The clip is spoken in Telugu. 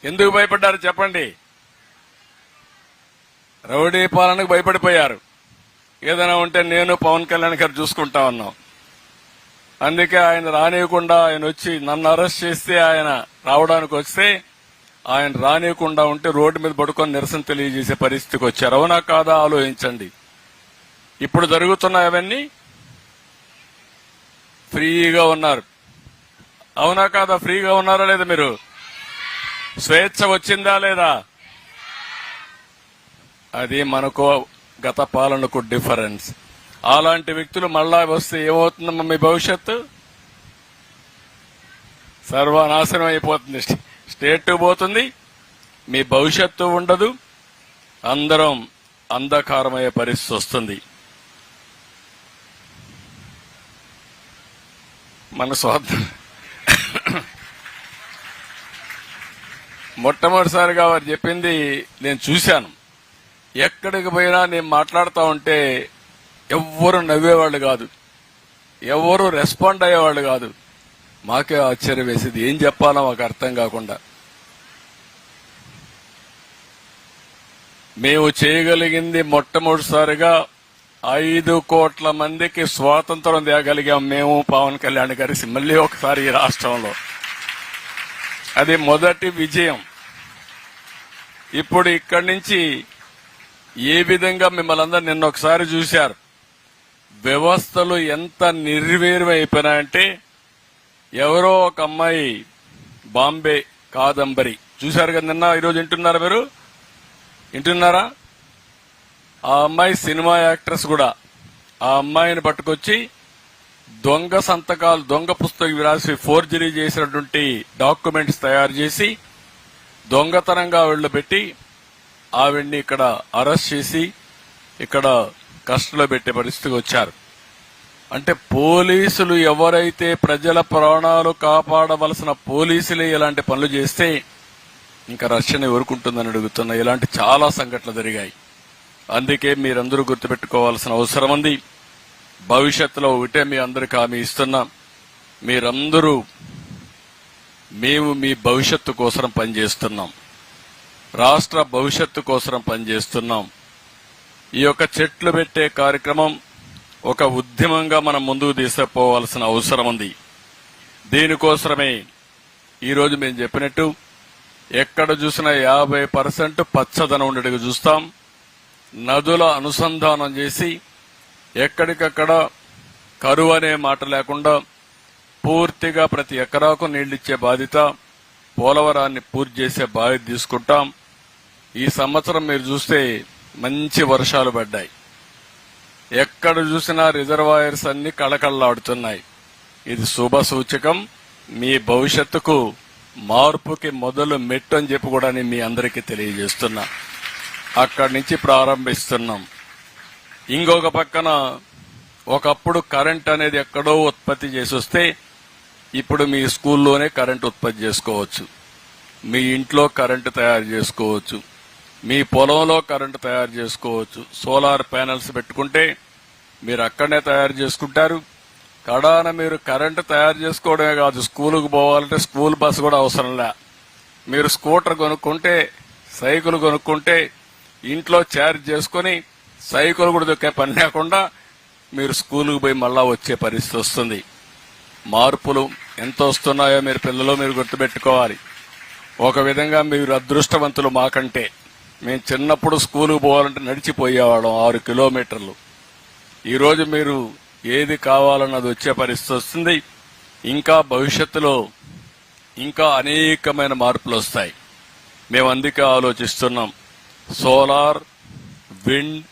ఎందుకు భయపడ్డారు చెప్పండి? రౌడీ పాలనకు భయపడిపోయారు. ఏదైనా ఉంటే నేను పవన్ కళ్యాణ్ గారు చూసుకుంటా ఉన్నాం. అందుకే ఆయన రానియకుండా ఆయన వచ్చి నన్ను అరెస్ట్ చేస్తే ఆయన రావడానికి వస్తే ఆయన రానియకుండా ఉంటే రోడ్డు మీద పడుకొని నిరసన తెలియజేసే పరిస్థితికి వచ్చారు. అవునా కాదా ఆలోచించండి. ఇప్పుడు జరుగుతున్నాయవన్నీ ఫ్రీగా ఉన్నారు. అవునా కాదా? ఫ్రీగా ఉన్నారా లేదా? మీరు స్వేచ్ఛ వచ్చిందా లేదా? అది మనకు గత పాలనకు డిఫరెన్స్. అలాంటి వ్యక్తులు మళ్ళా వస్తే ఏమవుతుందమ్మా? మీ భవిష్యత్తు సర్వనాశనం అయిపోతుంది. స్టేట్ పోతుంది, మీ భవిష్యత్తు ఉండదు, అందరం అంధకారమయ్యే పరిస్థితి వస్తుంది. మన స్వార్థం మొట్టమొదటిసారిగా వారు చెప్పింది నేను చూశాను. ఎక్కడికి పోయినా నేను మాట్లాడుతూ ఉంటే ఎవ్వరూ నవ్వేవాళ్లు కాదు, ఎవ్వరూ రెస్పాండ్ అయ్యేవాళ్లు కాదు. మాకే ఆశ్చర్యం వేసేది, ఏం చెప్పాలో మాకు అర్థం కాకుండా. మేము చేయగలిగింది మొట్టమొదటిసారిగా 5 కోట్ల మందికి స్వాతంత్రం తేగలిగాం మేము, పవన్ కళ్యాణ్ గారికి మళ్లీ ఒకసారి ఈ రాష్ట్రంలో. అది మొదటి విజయం. ఇప్పుడు ఇక్కడి నుంచి ఏ విధంగా మిమ్మల్ని అందరూ నిన్న ఒకసారి చూశారు. వ్యవస్థలు ఎంత నిర్వీర్యం అయిపోయినాయంటే, ఎవరో ఒక అమ్మాయి బాంబే కాదంబరి చూశారు కదా నిన్న. ఈరోజు వింటున్నారా? మీరు వింటున్నారా? ఆ అమ్మాయి సినిమా యాక్ట్రెస్ కూడా. ఆ అమ్మాయిని పట్టుకొచ్చి దొంగ సంతకాలు, దొంగ పుస్తకం రాసి ఫోర్జరీ చేసినటువంటి డాక్యుమెంట్స్ తయారు చేసి దొంగతనంగా ఆవిడలో పెట్టి ఆవిడ్ని ఇక్కడ అరెస్ట్ చేసి ఇక్కడ కస్టడీలో పెట్టే పరిస్థితికి వచ్చారు. అంటే పోలీసులు ఎవరైతే ప్రజల ప్రాణాలు కాపాడవలసిన పోలీసులే ఇలాంటి పనులు చేస్తే ఇంకా రక్షణ ఎవరుకుంటుందని అడుగుతున్నా. ఇలాంటి చాలా సంఘటనలు జరిగాయి. అందుకే మీరందరూ గుర్తుపెట్టుకోవాల్సిన అవసరం ఉంది. భవిష్యత్తులో ఒకటే మీ అందరికీ హామీ ఇస్తున్నాం, మీరందరూ మేము మీ భవిష్యత్తు కోసం పనిచేస్తున్నాం, రాష్ట్ర భవిష్యత్తు కోసం పనిచేస్తున్నాం. ఈ యొక్క చెట్లు పెట్టే కార్యక్రమం ఒక ఉద్యమంగా మనం ముందుకు తీసుకుపోవాల్సిన అవసరం ఉంది. దీనికోసమే ఈరోజు మేము చెప్పినట్టు ఎక్కడ చూసినా 50% పచ్చదనం ఉండేట్టుగా చూస్తాం. నదుల అనుసంధానం చేసి ఎక్కడికక్కడ కరువు అనే మాట లేకుండా పూర్తిగా ప్రతి ఎకరాకు నీళ్లిచ్చే బాధ్యత, పోలవరాన్ని పూర్తి చేసే బాధ్యత తీసుకుంటాం. ఈ సంవత్సరం మీరు చూస్తే మంచి వర్షాలు పడ్డాయి. ఎక్కడ చూసినా రిజర్వాయర్స్ అన్ని కళకళలాడుతున్నాయి. ఇది శుభ సూచకం. మీ భవిష్యత్తుకు మార్పుకి మొదలు మెట్టు అని చెప్పి కూడా నేను మీ అందరికీ తెలియజేస్తున్నా. అక్కడి నుంచి ప్రారంభిస్తున్నాం. ఇంకొక పక్కన ఒకప్పుడు కరెంట్ అనేది ఎక్కడో ఉత్పత్తి చేసి వస్తే ఇప్పుడు మీ స్కూల్లోనే కరెంట్ ఉత్పత్తి చేసుకోవచ్చు, మీ ఇంట్లో కరెంటు తయారు చేసుకోవచ్చు, మీ పొలంలో కరెంటు తయారు చేసుకోవచ్చు. సోలార్ ప్యానెల్స్ పెట్టుకుంటే మీరు అక్కడనే తయారు చేసుకుంటారు. కడాన మీరు కరెంటు తయారు చేసుకోవడమే కాదు, స్కూలుకు పోవాలంటే స్కూల్ బస్సు కూడా అవసరంలే. మీరు స్కూటర్ కొనుక్కుంటే, సైకిల్ కొనుక్కుంటే ఇంట్లో ఛార్జ్ చేసుకుని సైకిల్ కూడా దొక్కే పని లేకుండా మీరు స్కూలుకు పోయి మళ్ళా వచ్చే పరిస్థితి వస్తుంది. మార్పులు ఎంత వస్తున్నాయో మీరు పిల్లలు మీరు గుర్తుపెట్టుకోవాలి. ఒక విధంగా మీరు అదృష్టవంతులు మాకంటే. మేము చిన్నప్పుడు స్కూలుకు పోవాలంటే నడిచిపోయేవాళ్ళం 6 కిలోమీటర్లు. ఈరోజు మీరు ఏది కావాలన్నది వచ్చే పరిస్థితి వస్తుంది. ఇంకా భవిష్యత్తులో ఇంకా అనేకమైన మార్పులు వస్తాయి. మేము అందుకే ఆలోచిస్తున్నాం. Solar, wind,